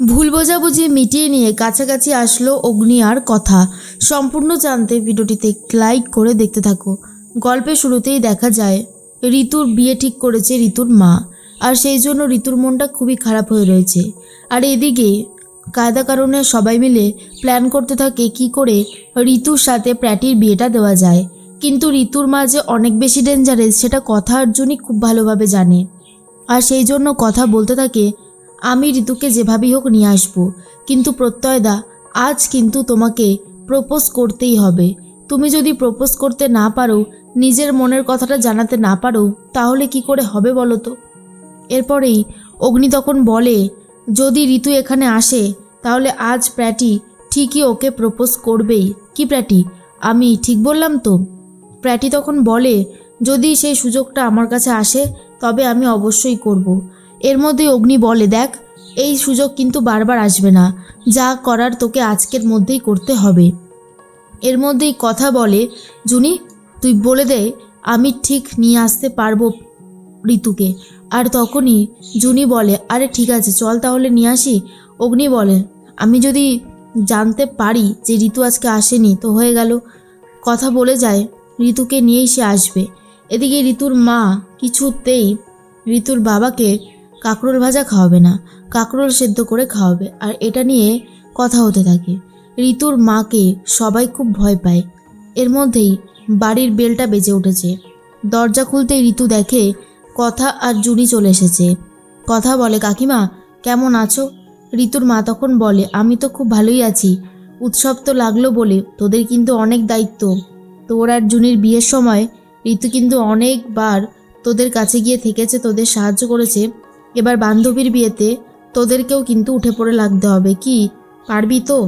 ভুল বোঝাবুঝি মিটিয়ে নিয়ে কাছাকাছি আসলো অগ্নি আর কথা। সম্পূর্ণ জানতে ভিডিওটিতে লাইক করে দেখতে থাকো। গল্পের শুরুতেই দেখা যায় ঋতুর বিয়ে ঠিক করেছে ঋতুর মা, আর সেই জন্য ঋতুর মনটা খুবই খারাপ হয়ে রয়েছে। আর এদিকে কায়দা কারণে সবাই মিলে প্ল্যান করতে থাকে কি করে ঋতুর সাথে প্র্যাটির বিয়েটা দেওয়া যায়। কিন্তু ঋতুর মা যে অনেক বেশি ডেঞ্জারাস সেটা কথা অর্জুনই খুব ভালোভাবে জানে। আর সেই জন্য কথা বলতে থাকে, আমি ঋতুকে যেভাবেই হোক নিয়ে আসবো, কিন্তু প্রত্যয়দা আজ কিন্তু তোমাকে প্রপোজ করতেই হবে। তুমি যদি প্রপোজ করতে না পারো, নিজের মনের কথাটা জানাতে না পারো, তাহলে কি করে হবে বলো তো। এরপরেই অগ্নি তখন বলে, যদি ঋতু এখানে আসে তাহলে আজ প্র্যাটি ঠিকই ওকে প্রপোজ করবেই। কি প্র্যাটি, আমি ঠিক বললাম তো? প্র্যাটি তখন বলে, যদি সেই সুযোগটা আমার কাছে আসে তবে আমি অবশ্যই করব। এর মধ্যে অগ্নি বলে, দেখ এই সুযোগ কিন্তু বারবার আসবে না, যা করার তোকে আজকের মধ্যেই করতে হবে। এর মধ্যেই কথা বলে, জুনি তুই বলে দে আমি ঠিক নিয়ে আসতে পারবো ঋতুকে। আর তখনই জুনি বলে, আরে ঠিক আছে চল তাহলে নিয়ে আসি। অগ্নি বলে, আমি যদি জানতে পারি যে ঋতু আজকে আসেনি তো হয়ে গেল। কথা বলে যায় ঋতুকে নিয়েই সে আসবে। এদিকে ঋতুর মা কিছুতেই ঋতুর বাবাকে কাঁকরোল ভাজা খাওয়াবে না, কাঁকরোল সেদ্ধ করে খাওয়াবে। আর এটা নিয়ে কথা হতে থাকে। ঋতুর মাকে সবাই খুব ভয় পায়। এর মধ্যেই বাড়ির বেলটা বেজে উঠেছে। দরজা খুলতেই ঋতু দেখে কথা আর জুনি চলে এসেছে। কথা বলে, কাকিমা কেমন আছো? ঋতুর মা তখন বলে, আমি তো খুব ভালোই আছি। উৎসব তো লাগলো বলে তোদের কিন্তু অনেক দায়িত্ব। তোর আর জুনির বিয়ের সময় ঋতু কিন্তু অনেকবার তোদের কাছে গিয়ে থেকেছে, তোদের সাহায্য করেছে। এবার বান্ধবীর বিয়েতে তোদেরকেও কিন্তু উঠে পড়ে লাগতে হবে, কি পারবি তো?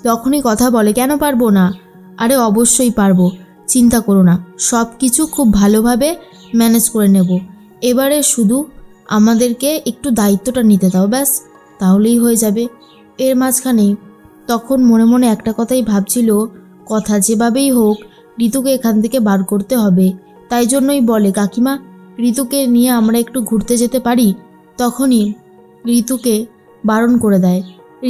তখনই কথা বলে, কেন পারবো না? আরে অবশ্যই পারবো, চিন্তা করো না, সব কিছু খুব ভালোভাবে ম্যানেজ করে নেব। এবারে শুধু আমাদেরকে একটু দায়িত্বটা নিতে দাও, ব্যাস তাহলেই হয়ে যাবে। এর মাঝখানেই তখন মনে মনে একটা কথাই ভাবছিল কথা, যেভাবেই হোক ঋতুকে এখান থেকে বার করতে হবে। তাই জন্যই বলে, কাকিমা ঋতুকে নিয়ে আমরা একটু ঘুরতে যেতে পারি? তখনই ঋতুকে বারণ করে দেয়।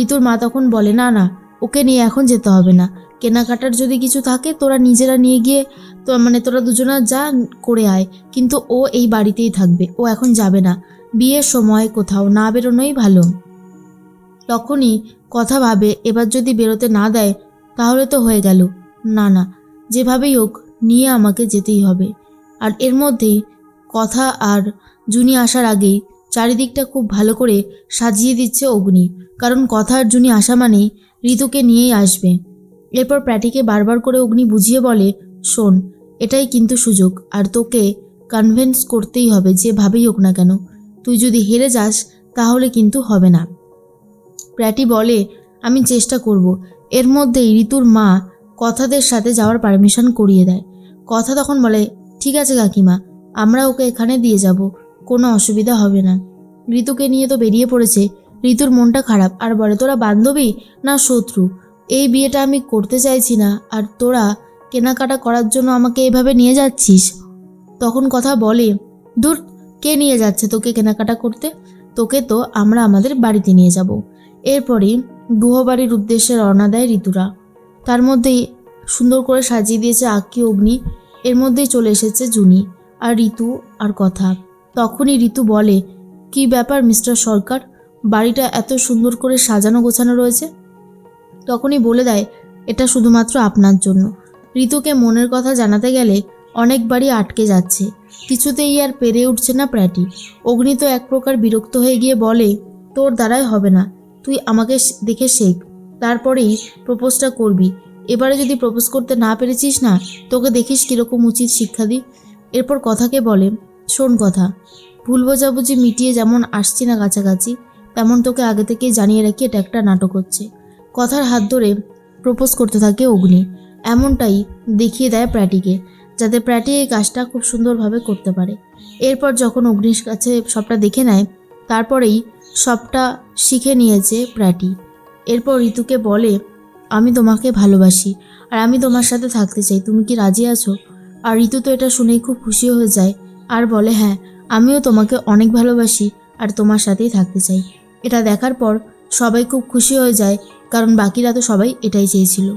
ঋতুর মা তখন বলে, না না ওকে নিয়ে এখন যেতে হবে না, কেনাকাটার যদি কিছু থাকে তোরা নিজেরা নিয়ে গিয়ে তো তোরা দুজনা যা করে আয়, কিন্তু ও এই বাড়িতেই থাকবে, ও এখন যাবে না, বিয়ের সময় কোথাও না বেরোনোই ভালো। তখনই কথা ভাবে, এবার যদি বেরোতে না দেয় তাহলে তো হয়ে গেল, না না যেভাবেই হোক নিয়ে আমাকে যেতেই হবে। আর এর মধ্যেই কথা আর জুনি আসার আগেই চারিদিকটা খুব ভালো করে সাজিয়ে দিচ্ছে অগ্নি, কারণ কথা আর জুনি আসা মানেই ঋতুকে নিয়েই আসবে। এরপর প্র্যাটিকে বারবার করে অগ্নি বুঝিয়ে বলে, শোন এটাই কিন্তু সুযোগ, আর তোকে কনভিন্স করতেই হবে যেভাবেই হোক না কেন। তুই যদি হেরে যাস তাহলে কিন্তু হবে না। প্র্যাটি বলে, আমি চেষ্টা করব। এর মধ্যেই ঋতুর মা কথাদের সাথে যাওয়ার পারমিশন করিয়ে দেয়। কথা তখন বলে, ঠিক আছে কাকিমা, আমরা ওকে এখানে দিয়ে যাব, কোনো অসুবিধা হবে না। ঋতুকে নিয়ে তো বেরিয়ে পড়েছে। ঋতুর মনটা খারাপ আর বলে, তোরা বান্ধবী না শত্রু? এই বিয়েটা আমি করতে চাইছি না, আর তোরা কেনাকাটা করার জন্য আমাকে এভাবে নিয়ে যাচ্ছিস। তখন কথা বলে, দূর, কে নিয়ে যাচ্ছে তোকে কেনাকাটা করতে? তোকে তো আমরা আমাদের বাড়িতে নিয়ে যাব। এরপরই গুহবাড়ির উদ্দেশ্যে রওনা দেয় ঋতুরা। তার মধ্যেই সুন্দর করে সাজিয়ে দিয়েছে আঁকি অগ্নি। এর মধ্যেই চলে এসেছে জুনি আর ঋতু আর কথা। তখনই ঋতু বলে, কি ব্যাপার মিস্টার সরকার, বাড়িটা এত সুন্দর করে সাজানো গোছানো রয়েছে? তখনই বলে দেয়, এটা শুধুমাত্র আপনার জন্য। ঋতুকে মনের কথা জানাতে গেলে অনেকবারই আটকে যাচ্ছে, কিছুতেই আর পেরে উঠছে না প্র্যাটি। অগ্নি তো এক প্রকার বিরক্ত হয়ে গিয়ে বলে, তোর দ্বারাই হবে না, তুই আমাকে দেখে শেখ, তারপরেই প্রপোজটা করবি। এবারে যদি প্রপোজ করতে না পেরেছিস না, তোকে দেখিস কীরকম উচিত শিক্ষা দিই। এরপর কথাকে বলে, শোন কথা, ভুল বোঝাবুঝি মিটিয়ে যেমন আসছি না কাছাকাছি, তেমন তোকে আগে থেকেই জানিয়ে রাখি এটা একটা নাটক হচ্ছে। কথার হাত ধরে প্রপোজ করতে থাকে অগ্নি, এমনটাই দেখিয়ে দেয় প্র্যাটিকে, যাতে প্র্যাটি এই কাজটা খুব সুন্দরভাবে করতে পারে। এরপর যখন অগ্নির কাছে সবটা দেখে নেয়, তারপরেই সবটা শিখে নিয়েছে প্র্যাটি। এরপর ঋতুকে বলে, আমি তোমাকে ভালোবাসি আর আমি তোমার সাথে থাকতে চাই, তুমি কি রাজি আছো? আর ঋতু তো এটা শুনেই খুব খুশি হয়ে যায় আর বলে, হ্যাঁ আমিও তোমাকে অনেক ভালোবাসি আর তোমার সাথেই থাকতে চাই। এটা দেখার পর সবাই খুব খুশি হয়ে যায়, কারণ বাকিরা তো সবাই এটাই চেয়েছিল।